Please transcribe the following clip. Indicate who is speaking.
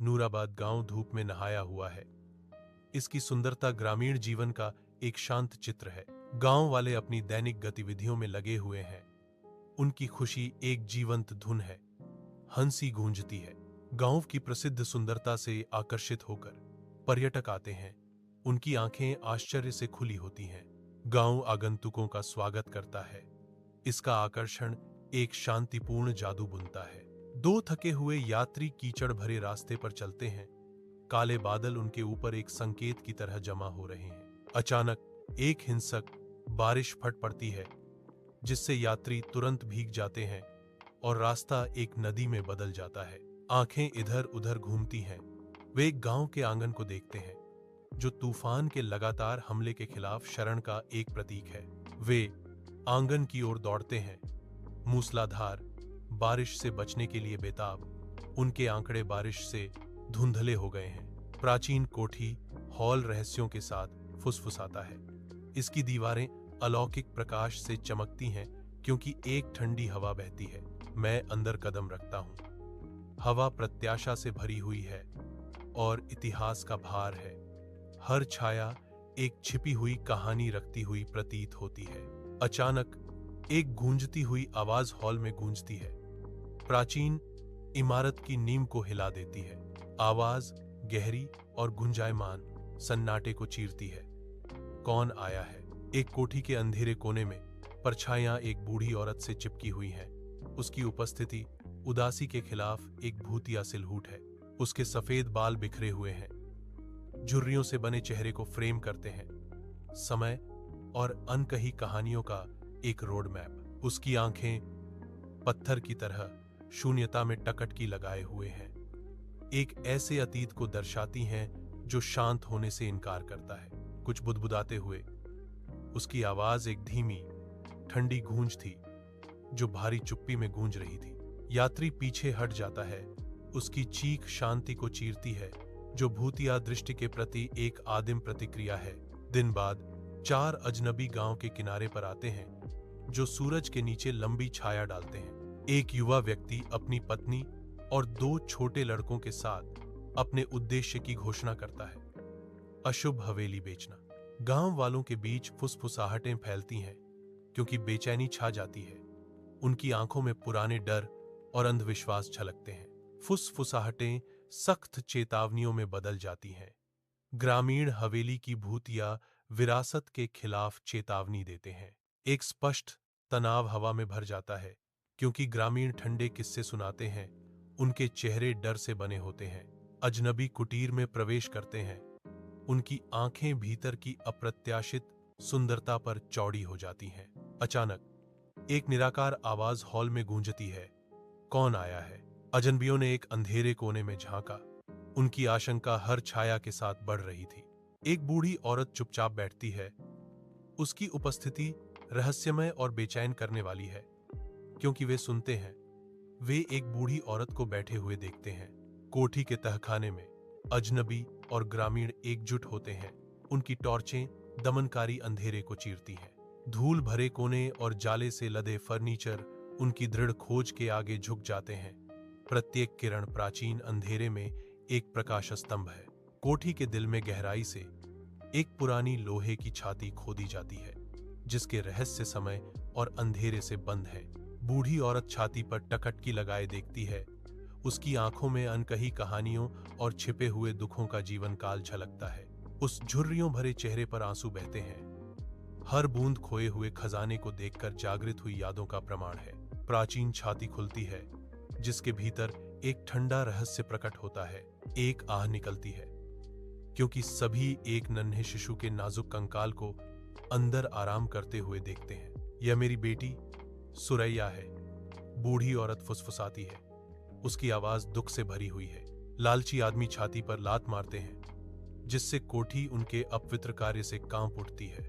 Speaker 1: नूराबाद गांव धूप में नहाया हुआ है। इसकी सुंदरता ग्रामीण जीवन का एक शांत चित्र है। गांव वाले अपनी दैनिक गतिविधियों में लगे हुए हैं। उनकी खुशी एक जीवंत धुन है। हंसी गूंजती है। गांव की प्रसिद्ध सुंदरता से आकर्षित होकर पर्यटक आते हैं। उनकी आंखें आश्चर्य से खुली होती हैं। गांव आगंतुकों का स्वागत करता है। इसका आकर्षण एक शांतिपूर्ण जादू बुनता है। दो थके हुए यात्री कीचड़ भरे रास्ते पर चलते हैं। काले बादल उनके ऊपर एक संकेत की तरह जमा हो रहे हैं। अचानक एक हिंसक बारिश फट पड़ती है, जिससे यात्री तुरंत भीग जाते हैं और रास्ता एक नदी में बदल जाता है। आंखें इधर उधर घूमती हैं। वे एक गांव के आंगन को देखते हैं, जो तूफान के लगातार हमले के खिलाफ शरण का एक प्रतीक है। वे आंगन की ओर दौड़ते हैं, मूसलाधार बारिश से बचने के लिए बेताब। उनके आंकड़े बारिश से धुंधले हो गए हैं। प्राचीन कोठी हॉल रहस्यों के साथ फुसफुसाता है। इसकी दीवारें अलौकिक प्रकाश से चमकती हैं, क्योंकि एक ठंडी हवा बहती है। मैं अंदर कदम रखता हूं। हवा प्रत्याशा से भरी हुई है और इतिहास का भार है। हर छाया एक छिपी हुई कहानी रखती हुई प्रतीत होती है। अचानक एक गूंजती हुई आवाज हॉल में गूंजती है। प्राचीन इमारत की नींव को हिला देती है। आवाज गहरी और गुंजायमान सन्नाटे को चीरती है। कौन आया है? एक कोठी के अंधेरे कोने में परछाइयां एक बूढ़ी औरत से चिपकी हुई हैं। उसकी उपस्थिति उदासी के खिलाफ एक भूतिया सिलहूट है। उसके सफेद बाल बिखरे हुए हैं, झुर्रियों से बने चेहरे को फ्रेम करते हैं। समय और अनकही कहानियों का एक रोड मैप। उसकी आंखें पत्थर की तरह शून्यता में टकटकी लगाए हुए हैं, एक ऐसे अतीत को दर्शाती हैं जो शांत होने से इनकार करता है। कुछ बुदबुदाते हुए उसकी आवाज एक धीमी ठंडी गूंज थी, जो भारी चुप्पी में गूंज रही थी। यात्री पीछे हट जाता है। उसकी चीख शांति को चीरती है, जो भूतिया दृष्टि के प्रति एक आदिम प्रतिक्रिया है। दिन बाद 4 अजनबी गांव के किनारे पर आते हैं, जो सूरज के नीचे लंबी छाया डालते हैं। एक युवा व्यक्ति अपनी पत्नी और 2 छोटे लड़कों के साथ अपने उद्देश्य की घोषणा करता है, अशुभ हवेली बेचना। गांव वालों के बीच फुसफुसाहटें फैलती हैं, क्योंकि बेचैनी छा जाती है। उनकी आंखों में पुराने डर और अंधविश्वास झलकते हैं। फुसफुसाहटें सख्त चेतावनियों में बदल जाती हैं। ग्रामीण हवेली की भूतिया विरासत के खिलाफ चेतावनी देते हैं। एक स्पष्ट तनाव हवा में भर जाता है, क्योंकि ग्रामीण ठंडे किस्से सुनाते हैं। उनके चेहरे डर से बने होते हैं। अजनबी कुटीर में प्रवेश करते हैं। उनकी आंखें भीतर की अप्रत्याशित सुंदरता पर चौड़ी हो जाती हैं। अचानक एक निराकार आवाज हॉल में गूंजती है, कौन आया है? अजनबियों ने एक अंधेरे कोने में झांका। उनकी आशंका हर छाया के साथ बढ़ रही थी। एक बूढ़ी औरत चुपचाप बैठती है। उसकी उपस्थिति रहस्यमय और बेचैन करने वाली है, क्योंकि वे सुनते हैं। वे एक बूढ़ी औरत को बैठे हुए देखते हैं। कोठी के तहखाने में अजनबी और ग्रामीण एकजुट होते हैं। उनकी टॉर्चें दमनकारी अंधेरे को चीरती हैं। धूल भरे कोने और जाले से लदे फर्नीचर उनकी दृढ़ खोज के आगे झुक जाते हैं। प्रत्येक किरण प्राचीन अंधेरे में एक प्रकाश स्तंभ है। कोठी के दिल में गहराई से एक पुरानी लोहे की छाती खोदी जाती है, जिसके रहस्य समय और अंधेरे से बंद है। बूढ़ी औरत छाती पर टकटकी लगाए देखती है। उसकी आंखों में अनकही कहानियों और छिपे हुए दुखों का जीवन काल झलकता है। उस झुर्रियों भरे चेहरे पर आंसू बहते हैं। हर बूंद खोए हुए खजाने को देखकर जागृत हुई यादों का प्रमाण है। प्राचीन छाती खुलती है, जिसके भीतर एक ठंडा रहस्य प्रकट होता है। एक आह निकलती है, क्योंकि सभी एक नन्हे शिशु के नाजुक कंकाल को अंदर आराम करते हुए देखते हैं। यह मेरी बेटी सुरैया है, बूढ़ी औरत फुसफुसाती है। उसकी आवाज दुख से भरी हुई है। लालची आदमी छाती पर लात मारते हैं, जिससे कोठी उनके अपवित्र कार्य से कांप उठती है।